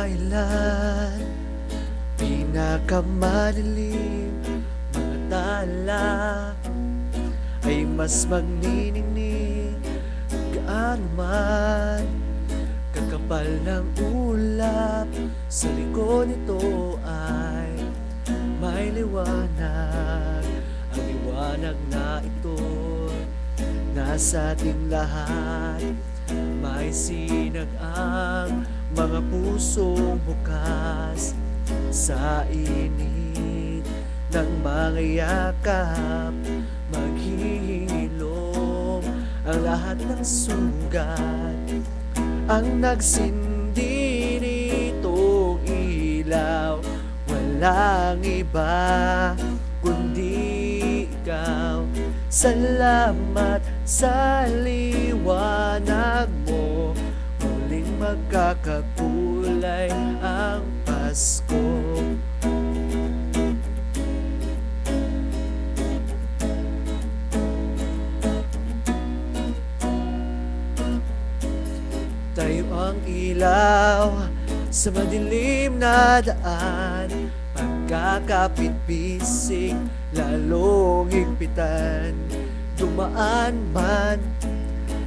kailan pinakamadilim mga tala ay mas magniningning. Gaano man kakapal ng ulap, sa likod nito ay may liwanag. Ang liwanag na ito nasa ating lahat. May sinag ang mga pusong bukas sa init ng mga yakap. Maghihilom ang lahat ng sugat. Ang nagsindi nitong ilaw, walang iba kundi ikaw. Salamat sa liwanag mo, muling magkakakulay ang Pasko. Tayo ang ilaw sa madilim na daan, pagkakapit-bisig lalong higpitan. Dumaan man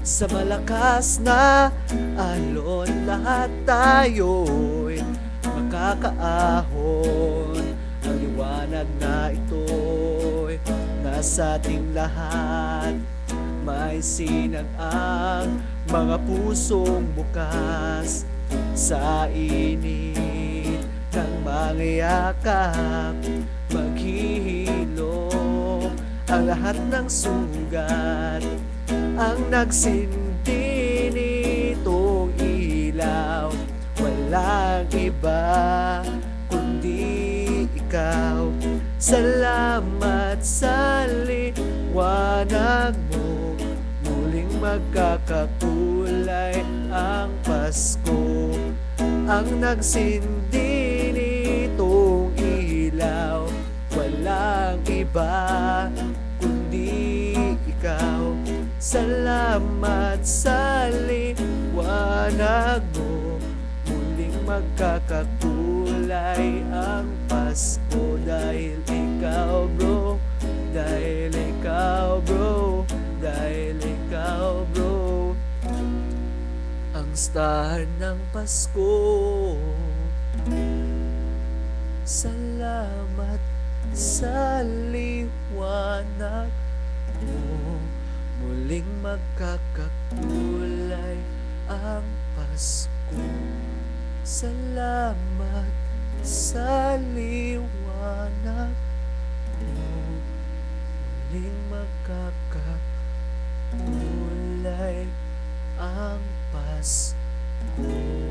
sa malakas na alon, lahat tayo'y makakaahon. Ang liwanag na ito'y nasa ating lahat. May sinag ang mga pusong bukas sa init ng mga yakap. Maghihilom ang lahat ng sugat. Ang nagsindi nitong ilaw, walang iba kundi ikaw. Salamat sa liwanag mo, muling magkakakulay ang Pasko. Ang nagsindi nitong ilaw, walang iba kundi ikaw. Salamat sa liwanag mo, muling magkakakulay ang Pasko. Dahil ikaw bro, dahil ikaw bro, dahil ikaw bro, ang star ng Pasko. Salamat sa liwanag mo, muling magkakakulay ang Pasko. Salamat sa liwanag mo, muling magkakakulay ang Pasko.